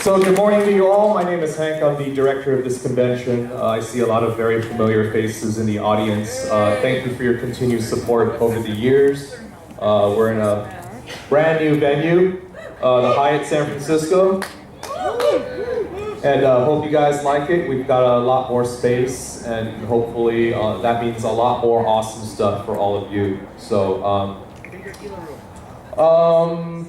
So good morning to you all. My name is Hank. I'm the director of this convention. I see a lot of very familiar faces in the audience. Thank you for your continued support over the years. We're in a brand new venue, the Hyatt San Francisco. And hope you guys like it. We've got a lot more space, and hopefully that means a lot more awesome stuff for all of you. So,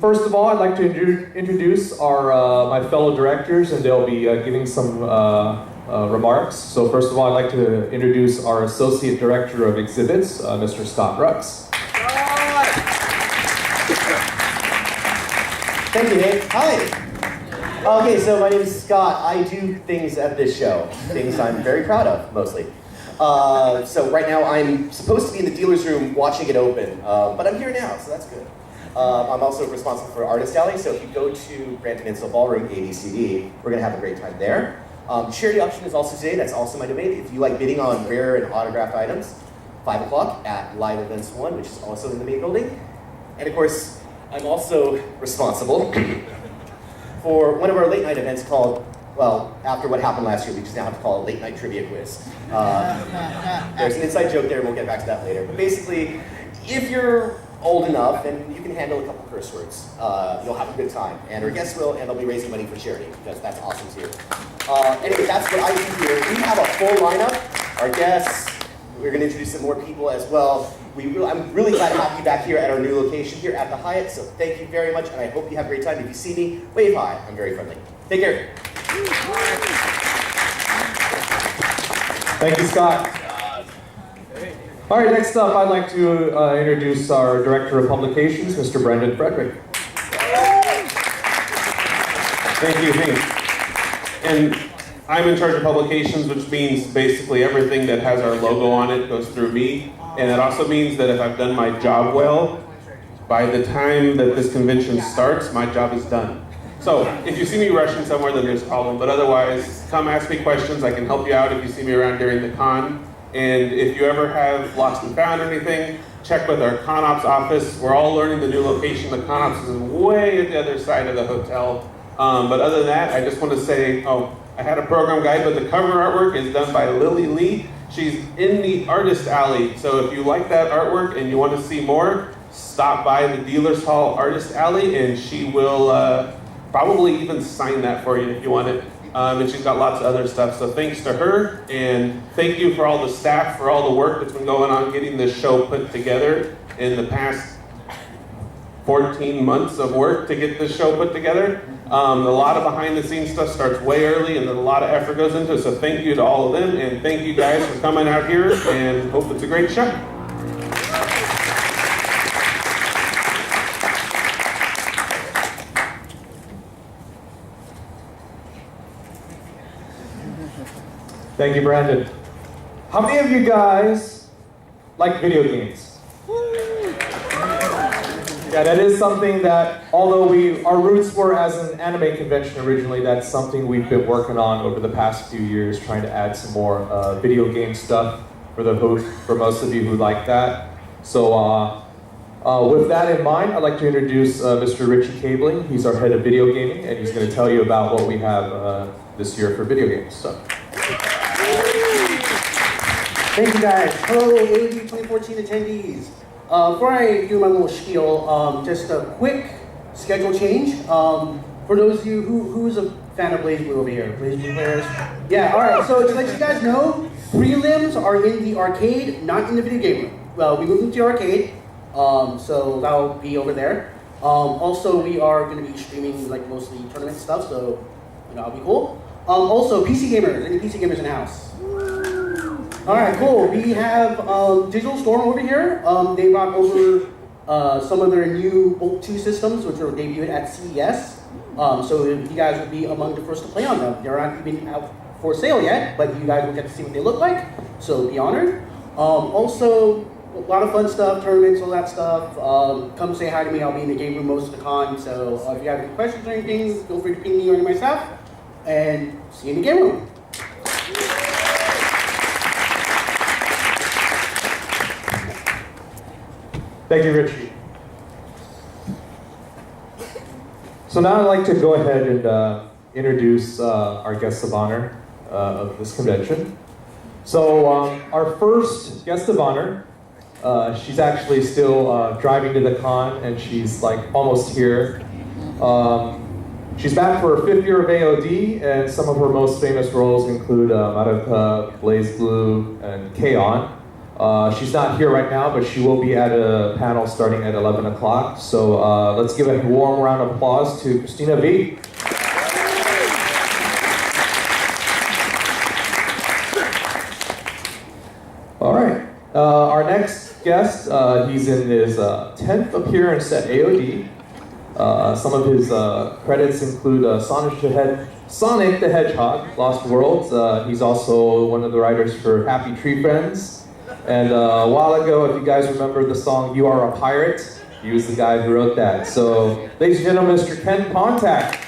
first of all, I'd like to introduce our my fellow directors, and they'll be giving some remarks. So first of all, I'd like to introduce our Associate Director of Exhibits, Mr. Scott Rux. Thank you, Hank. Hi. Okay, so my name is Scott. I do things at this show, things I'm very proud of, mostly. So right now I'm supposed to be in the dealer's room watching it open, but I'm here now, so that's good. I'm also responsible for Artist Alley, so if you go to Grand Peninsula Ballroom, ABCD, we're going to have a great time there. Charity auction is also today. That's also my domain. If you like bidding on rare and autographed items, 5 o'clock at Live Events 1, which is also in the main building. And of course, I'm also responsible for one of our late night events called, well, after what happened last year, we just now have to call it a late night trivia quiz. There's an inside joke there, and we'll get back to that later. But basically, if you're old enough and you can handle a couple curse words, you'll have a good time. And our guests will, and they'll be raising money for charity, because that's awesome too. Anyway, that's what I do here. We have a full lineup. Our guests, we're going to introduce some more people as well. I'm really glad to have you back here at our new location here at the Hyatt, so thank you very much, and I hope you have a great time. If you see me, wave hi. I'm very friendly. Take care. Thank you, Scott. All right, next up, I'd like to introduce our Director of Publications, Mr. Brendan Frederick. Thank you, Hank. And I'm in charge of publications, which means basically everything that has our logo on it goes through me. And it also means that if I've done my job well, by the time that this convention starts, my job is done. So if you see me rushing somewhere, then there's a problem. But otherwise, come ask me questions. I can help you out if you see me around during the con. And if you ever have lost and found anything, check with our ConOps office. We're all learning the new location. The ConOps is way at the other side of the hotel. But other than that, I just want to say, I had a program guide, but the cover artwork is done by Lily Lee. She's in the Artist Alley. So if you like that artwork and you want to see more, stop by the Dealers Hall Artist Alley, and she will probably even sign that for you if you want it. And she's got lots of other stuff. So thanks to her, and thank you for all the staff for all the work that's been going on getting this show put together in the past 14 months of work to get this show put together. A lot of behind the scenes stuff starts way early, and then a lot of effort goes into it. So thank you to all of them, and thank you guys for coming out here, and hope it's a great show. Thank you, Brandon. How many of you guys like video games? Yeah, that is something that, although our roots were as an anime convention originally, that's something we've been working on over the past few years, trying to add some more video game stuff for most of you who like that. So with that in mind, I'd like to introduce Mr. Richie Cabling. He's our head of video gaming, and he's going to tell you about what we have this year for video games. So. Thank you guys. Hello, AOD 2014 attendees. Before I do my little spiel, just a quick schedule change. For those of you who's a fan of Blaze Blue over here, Blaze Blue players. Yeah, all right. So to let you guys know, prelims are in the arcade, not in the video game room. Well, we moved into the arcade, so that'll be over there. Also, we are going to be streaming like mostly tournament stuff, so that'll be cool. Also, PC gamers. Any PC gamers in the house? All right, cool. We have Digital Storm over here. They brought over some of their new Bolt 2 systems, which were debuted at CES. So you guys will be among the first to play on them. They're not even out for sale yet, but you guys will get to see what they look like. So be honored. Also, a lot of fun stuff, tournaments, all that stuff. Come say hi to me. I'll be in the game room most of the con. So if you have any questions or anything, feel free to ping me or myself. And see you in the game room. Thank you, Richie. So now I'd like to go ahead and introduce our guests of honor of this convention. So our first guest of honor, she's actually still driving to the con, and she's like almost here. She's back for her 5th year of AOD, and some of her most famous roles include Maruka, Blaze Blue, and K-On! She's not here right now, but she will be at a panel starting at 11 o'clock. So let's give a warm round of applause to Christina V. All right, our next guest, he's in his 10th appearance at AOD. Some of his credits include Sonic the Hedgehog, Lost Worlds. He's also one of the writers for Happy Tree Friends. And a while ago, if you guys remember the song You Are a Pirate, he was the guy who wrote that. So, ladies and gentlemen, Mr. Ken Pontac.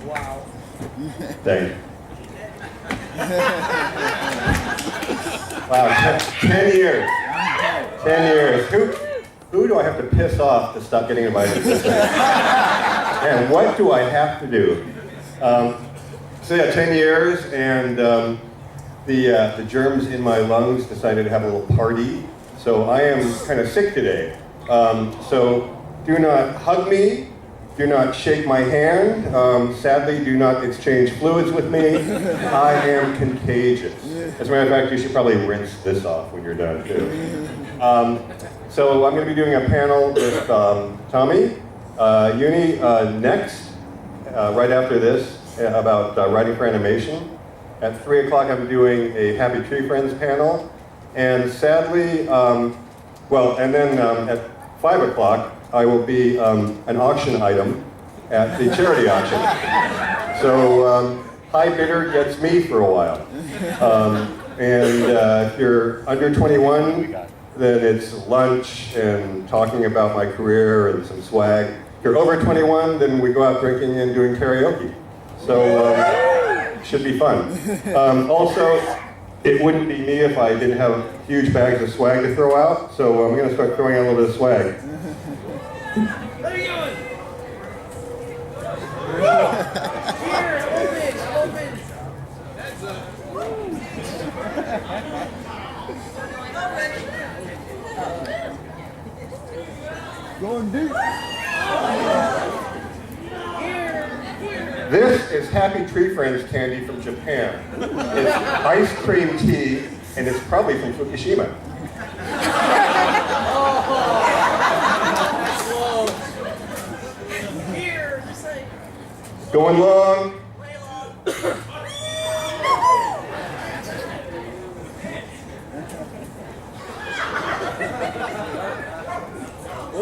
Wow. Thank you. Wow, 10 years. 10 years. Who do I have to piss off to stop getting invited to this thing? And what do I have to do? So yeah, 10 years, and the germs in my lungs decided to have a little party. So I am kind of sick today. So do not hug me. Do not shake my hand. Sadly, do not exchange fluids with me. I am contagious. As a matter of fact, you should probably rinse this off when you're done too. So I'm going to be doing a panel with Tommy, Uni next, right after this, about writing for animation. At 3 o'clock, I'm doing a Happy Tree Friends panel. And sadly, and then at 5 o'clock, I will be an auction item at the charity auction. So high bidder gets me for a while. If you're under 21, then it's lunch and talking about my career and some swag. If you're over 21, then we go out drinking and doing karaoke. So should be fun. Also, it wouldn't be me if I didn't have huge bags of swag to throw out. So I'm going to start throwing out a little bit of swag. Going deep. This is Happy Tree Friends candy from Japan. It's ice cream tea, and it's probably from Fukushima. Going long.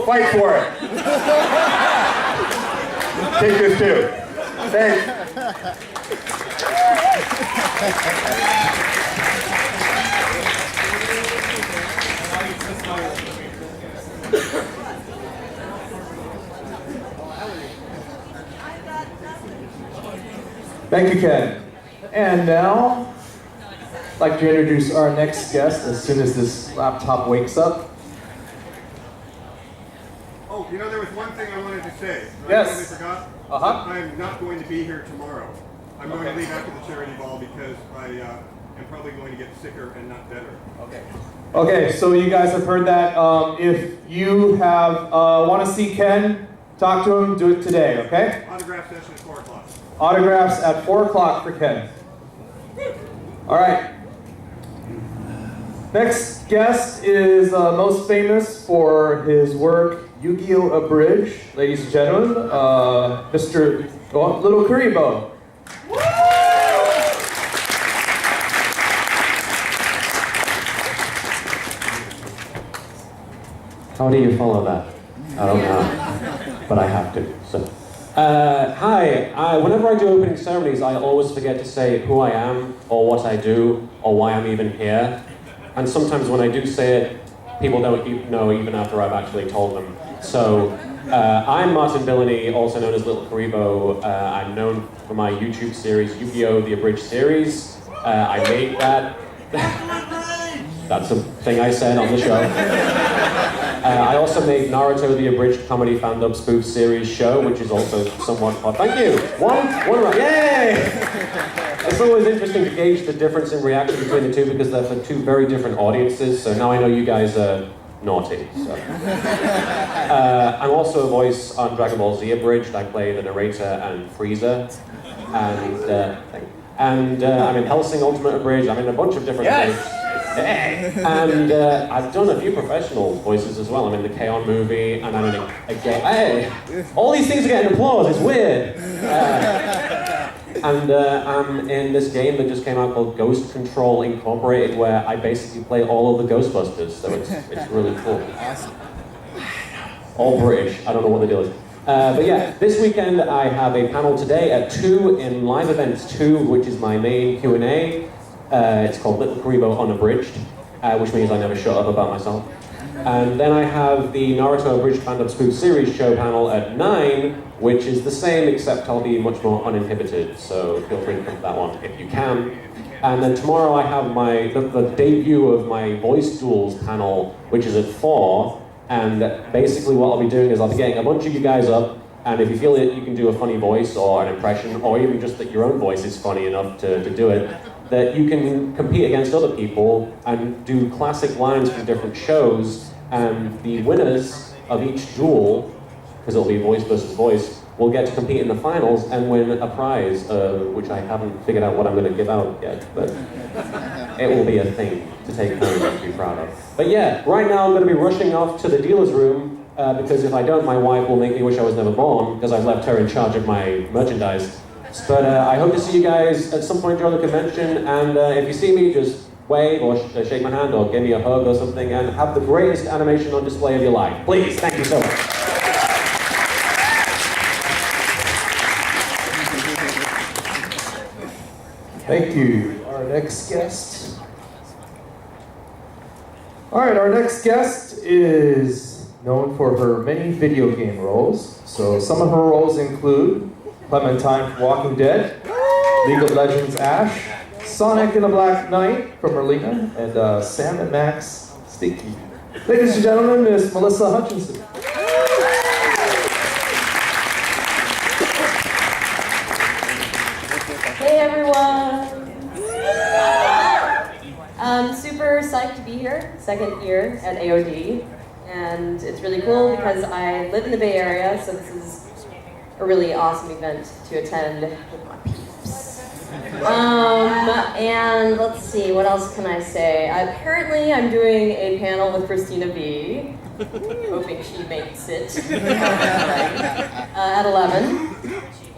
Fight for it. Take this too. Thanks. Thank you, Ken. And now, I'd like to introduce our next guest as soon as this laptop wakes up. Oh, you know, there was one thing I wanted to say. Yes. I totally forgot. Uh-huh. I'm not going to be here tomorrow. I'm going to leave after the charity ball because I am probably going to get sicker and not better. Okay. Okay, so you guys have heard that. If you have want to see Ken, talk to him, do it today, okay? Autograph session at 4 o'clock. Autographs at 4 o'clock for Ken. All right. Next guest is most famous for his work Yu-Gi-Oh! Abridged, ladies and gentlemen, Mr. Little Kuribo. How do you follow that? I don't know, but I have to. So, hi. Whenever I do opening ceremonies, I always forget to say who I am, or what I do, or why I'm even here. And sometimes when I do say it, people don't know even after I've actually told them. So, I'm Martin Billany, also known as Little Kuribo. I'm known for my YouTube series, Yu-Gi-Oh! The Abridged series. I made that. That's a thing I said on the show. I also made Naruto the Abridged Comedy Fandom Spoof Series show, which is also somewhat hot. Thank you! One right. Yay! It's always interesting to gauge the difference in reaction between the two because they're for two very different audiences, so now I know you guys are naughty. So. I'm also a voice on Dragon Ball Z Abridged. I play the narrator and Frieza. And I'm in Hellsing Ultimate Abridged. I'm in a bunch of different things. And I've done a few professional voices as well. I'm in the K-On! Movie, and I'm in a game. Hey! All these things are getting applause, it's weird! And I'm in this game that just came out called Ghost Control Incorporated, where I basically play all of the Ghostbusters, so it's really cool. Awesome. All British, I don't know what the deal is. But yeah, this weekend I have a panel today at 2 in Live Events 2, which is my main Q&A. It's called Little Karibo Unabridged, which means I never shut up about myself. And then I have the Naruto Abridged Fandom Spoof Series show panel at 9, which is the same except I'll be much more uninhibited, so feel free to come to that one if you can. And then tomorrow I have the debut of my Voice Duels panel, which is at 4, and basically what I'll be doing is I'll be getting a bunch of you guys up, and if you feel that you can do a funny voice or an impression, or even just that your own voice is funny enough to do it, that you can compete against other people and do classic lines from different shows, and the winners of each duel, because it'll be voice versus voice, will get to compete in the finals and win a prize, which I haven't figured out what I'm going to give out yet, but it will be a thing to take home and be proud of. But yeah, right now I'm going to be rushing off to the dealer's room, because if I don't, my wife will make me wish I was never born, because I've left her in charge of my merchandise. But I hope to see you guys at some point during the convention, and if you see me, just wave or shake my hand or give me a hug or something, and have the greatest animation on display of your life. Please, thank you so much. Thank you. Our next guest. All right, our next guest is known for her many video game roles. So some of her roles include Clementine from Walking Dead, League of Legends Ash, Sonic and the Black Knight from Merlina, and Sam and Max Sticky. Ladies and gentlemen, Miss Melissa Hutchinson. Hey everyone! I'm super psyched to be here, second year at AOD, and it's really cool because I live in the Bay Area, so this is a really awesome event to attend with my peeps. And let's see, what else can I say? Currently I'm doing a panel with Christina V, hoping she makes it, at 11.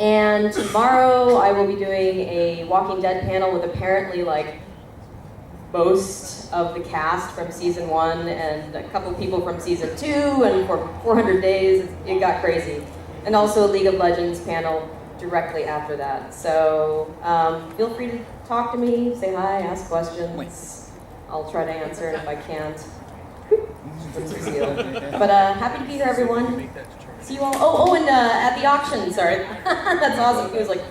And tomorrow I will be doing a Walking Dead panel with apparently like most of the cast from season 1 and a couple people from season 2, and for 400 days it got crazy. And also a League of Legends panel directly after that. So feel free to talk to me, say hi, ask questions. I'll try to answer, and if I can't, it's a seal. But happy to be here, everyone. See you all. Oh, and at the auction, sorry. That's awesome. He was like,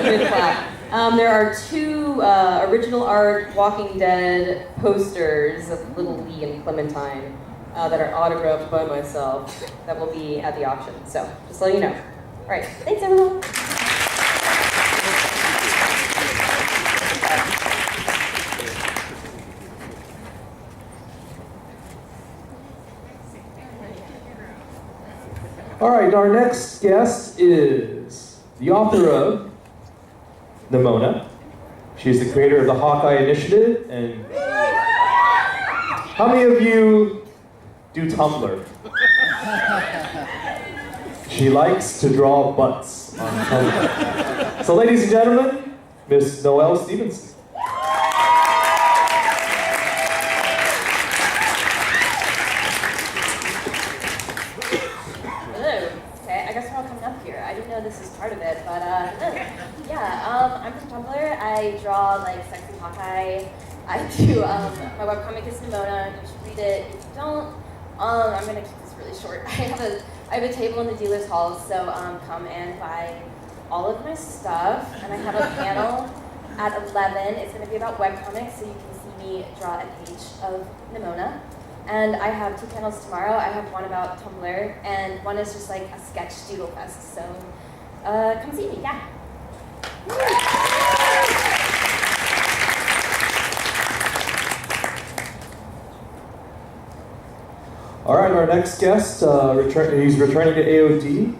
good clap. There are 2 original art Walking Dead posters of Little Lee and Clementine that are autographed by myself that will be at the auction. So, just letting you know. All right, thanks everyone. All right, our next guest is the author of Nimona. She's the creator of the Hawkeye Initiative, and how many of you do Tumblr? She likes to draw butts on Tumblr. So ladies and gentlemen, Miss Noelle Stevenson. This is part of it, but yeah, I'm from Tumblr. I draw like sexy Hawkeye. I do, my webcomic is Nimona. You should read it. If you don't, I'm gonna keep this really short. I have a table in the dealer's hall, so come and buy all of my stuff. And I have a panel at 11. It's gonna be about webcomics, so you can see me draw a page of Nimona. And I have 2 panels tomorrow. I have one about Tumblr, and one is just like a sketch doodle fest. So come see me, yeah. All right, our next guest, he's returning to AOD.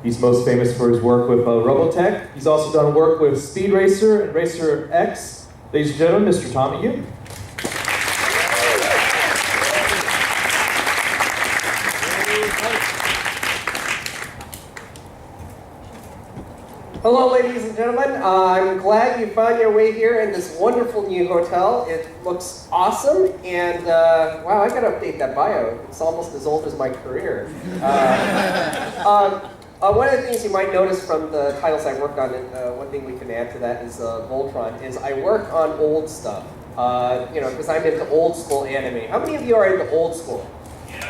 He's most famous for his work with Robotech. He's also done work with Speed Racer and Racer X. Ladies and gentlemen, Mr. Tommy Yu. Hello, ladies and gentlemen. I'm glad you found your way here in this wonderful new hotel. It looks awesome, and wow, I gotta update that bio. It's almost as old as my career. One of the things you might notice from the titles I worked on, and one thing we can add to that is Voltron, is I work on old stuff. You know, because I'm into old school anime. How many of you are into old school?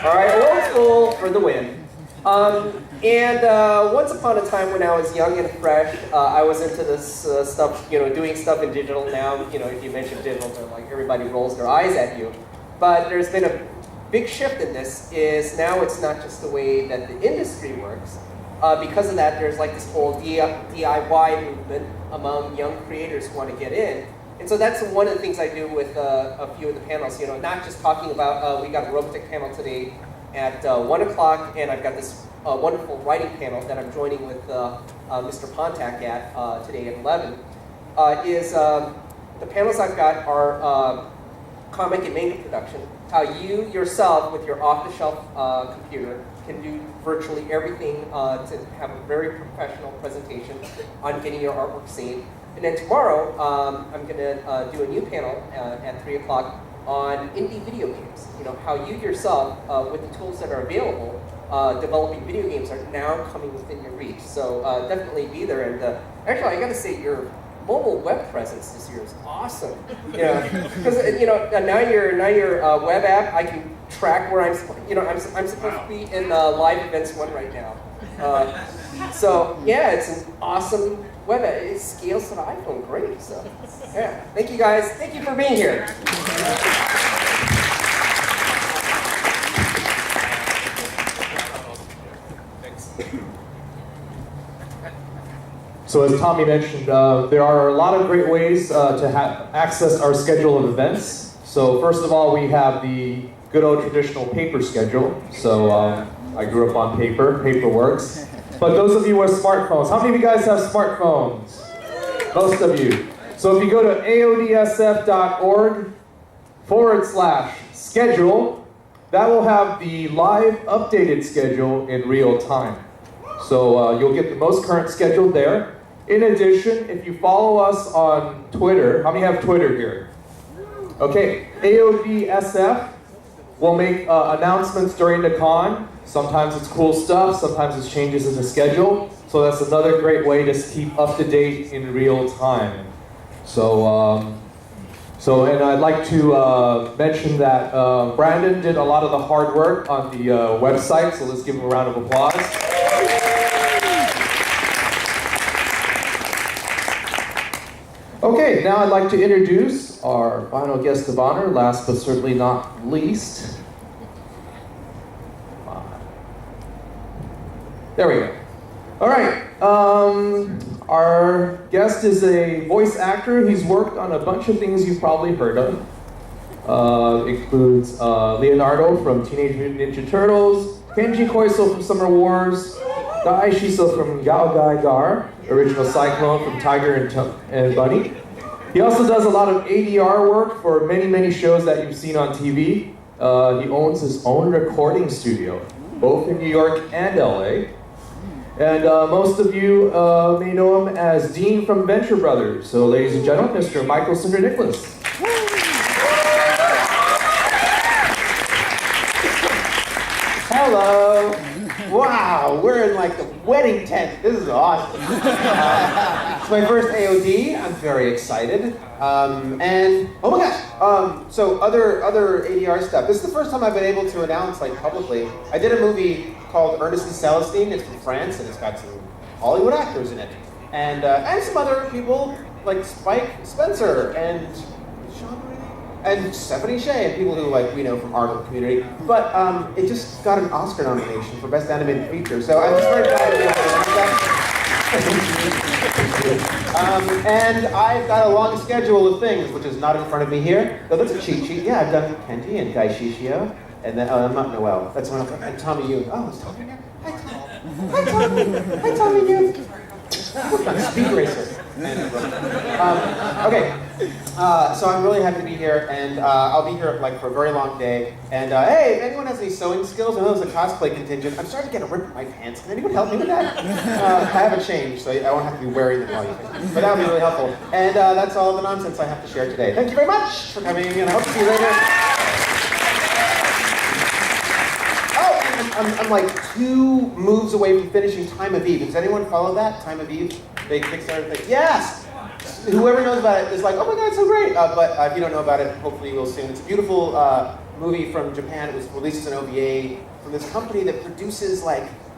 All right, old school for the win. Once upon a time when I was young and fresh, I was into this stuff, you know, doing stuff in digital. Now, you know, if you mention digital, they're like, everybody rolls their eyes at you. But there's been a big shift in this, is now it's not just the way that the industry works. Because of that, there's like this whole DIY movement among young creators who want to get in. And so that's one of the things I do with a few of the panels, you know, not just talking about, we got a Robotech panel today at 1 o'clock, and I've got this wonderful writing panel that I'm joining with Mr. Pontak at today at 11, the panels I've got are comic and manga production, how you yourself with your off-the-shelf computer can do virtually everything to have a very professional presentation on getting your artwork seen. And then tomorrow, I'm going to do a new panel at 3 o'clock on indie video games. You know, how you yourself, with the tools that are available, developing video games are now coming within your reach. So definitely be there. And actually, I got to say, your mobile web presence this year is awesome. Yeah, because you know now your web app, I can track where I'm supposed to be in live events 1 right now. So yeah, it's an awesome web app. It scales to the iPhone, great. So yeah, thank you guys. Thank you for being here. So as Tommy mentioned, there are a lot of great ways to access our schedule of events. So first of all, we have the good old traditional paper schedule. So I grew up on paper, paper works. But those of you with smartphones, how many of you guys have smartphones? Most of you. So if you go to aodsf.org/schedule, that will have the live updated schedule in real time. So you'll get the most current schedule there. In addition, if you follow us on Twitter, how many have Twitter here? Okay, AODSF will make announcements during the con. Sometimes it's cool stuff, sometimes it's changes in the schedule. So that's another great way to keep up to date in real time. So, and I'd like to mention that Brandon did a lot of the hard work on the website, so let's give him a round of applause. Okay, now I'd like to introduce our final guest of honor, last but certainly not least. There we go. All right, our guest is a voice actor. He's worked on a bunch of things you've probably heard of. Includes Leonardo from Teenage Mutant Ninja Turtles, Kenji Koiso from Summer Wars, Dai Shiso from Gao Gai Gar, original Cyclone from Tiger and Bunny. He also does a lot of ADR work for many, many shows that you've seen on TV. He owns his own recording studio, both in New York and LA. And most of you may know him as Dean from Venture Brothers. So ladies and gentlemen, Mr. Michael Cinder Nicholas. Hello. Wow, we're in like the wedding tent. This is awesome. It's my first AOD. I'm very excited. And oh my gosh. So other ADR stuff. This is the first time I've been able to announce like publicly. I did a movie called Ernest and Celestine. It's from France and it's got some Hollywood actors in it, and some other people like Spike Spencer and Sean Reno. and Stephanie Shea, and people who we know from art community. But it just got an Oscar nomination for Best Animated Feature, so I'm just very glad to be able to and I've got a long schedule of things, which is not in front of me here. So that's a cheat sheet. Yeah, I've done Kenji and Guy Shishio, and then I'm not Noel. That's one of and Tommy Yoon. Oh, it's Tommy here. Hi, Tommy. Hi, Tommy. Hi, Tommy Yoon. Speed racer. Okay, so I'm really happy to be here, and I'll be here for a very long day. And hey, if anyone has any sewing skills, I know there's a cosplay contingent. I'm starting to get a rip in my pants. Can anyone help me with that? I have a change, so I won't have to be wearing them all evening. But that would be really helpful. And that's all the nonsense I have to share today. Thank you very much for coming, and I hope to see you later. I'm like 2 moves away from finishing Time of Eve. Does anyone follow that? Time of Eve? Big Kickstarter thing. Yes! Whoever knows about it is like, oh my god, it's so great. But if you don't know about it, hopefully you will soon. It's a beautiful movie from Japan. It was released as an OVA from this company that produces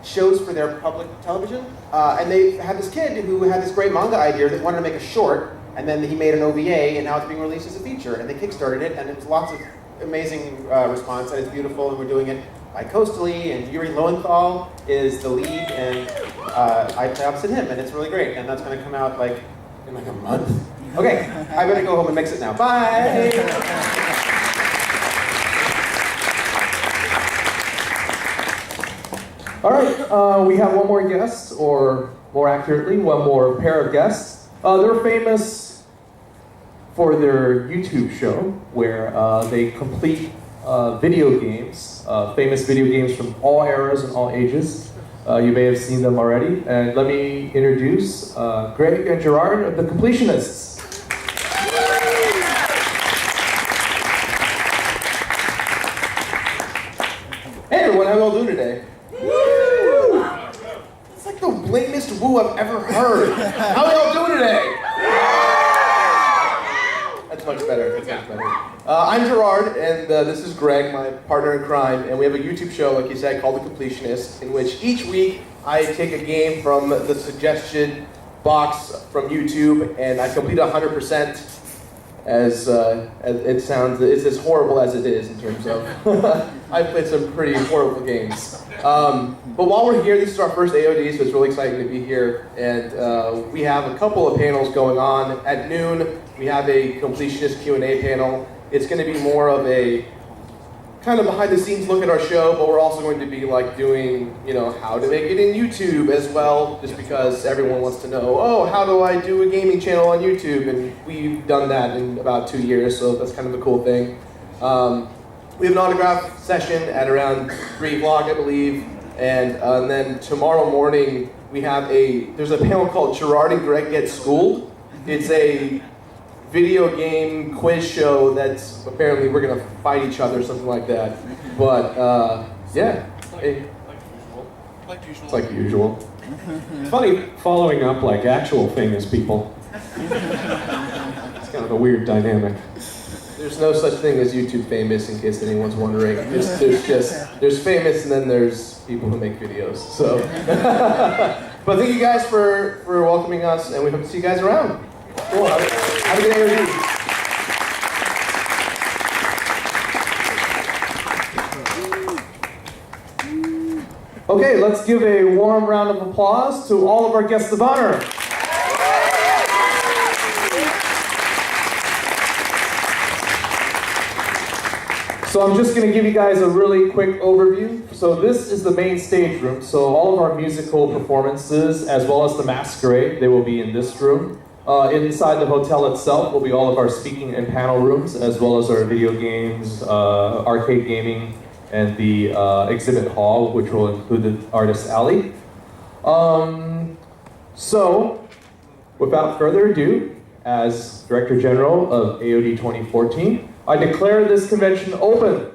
shows for their public television. And they had this kid who had this great manga idea that wanted to make a short, and then he made an OVA, and now it's being released as a feature. And they kickstarted it, and it was lots of amazing response, and it's beautiful, and we're doing it bi-coastally, and Yuri Lowenthal is the lead, and I play opposite him, and it's really great, and that's going to come out in a month. Okay, I better go home and mix it now. Bye! All right, we have one more guest, or more accurately, one more pair of guests. They're famous for their YouTube show, where they complete video games, famous video games from all eras and all ages. You may have seen them already. And let me introduce Greg and Gerard of the Completionists. Hey everyone, how y'all doing today? Woo! It's like the lamest woo I've ever heard. How y'all doing today? That's much better. That's much better. I'm Gerard, and this is Greg, my partner in crime, and we have a YouTube show, like you said, called The Completionist, in which each week I take a game from the suggestion box from YouTube, and I complete 100%. As it sounds, it's as horrible as it is in terms of. I've played some pretty horrible games. But while we're here, this is our first AOD, so it's really exciting to be here. And we have a couple of panels going on. At noon, we have a completionist Q&A panel. It's going to be more of a kind of behind-the-scenes look at our show, but we're also going to be doing, how to make it in YouTube as well, just because everyone wants to know, oh, how do I do a gaming channel on YouTube? And we've done that in about 2 years, so that's kind of a cool thing. We have an autograph session at around 3 o'clock, I believe, and then tomorrow morning there's a panel called Gerard and Greg Get Schooled. It's a video game quiz show that's apparently we're gonna fight each other or something like that. But yeah, it's like usual. Funny following up actual famous people. It's kind of a weird dynamic. There's no such thing as YouTube famous, in case anyone's wondering. There's famous, and then there's people who make videos. So, but thank you guys for welcoming us, and we hope to see you guys around. Cool. Have a good AOD. Okay, let's give a warm round of applause to all of our guests of honor. So I'm just going to give you guys a really quick overview. So this is the main stage room. So all of our musical performances, as well as the masquerade, they will be in this room. Inside the hotel itself will be all of our speaking and panel rooms, as well as our video games, arcade gaming, and the exhibit hall, which will include the artist alley. So, without further ado, as Director General of AOD 2014, I declare this convention open.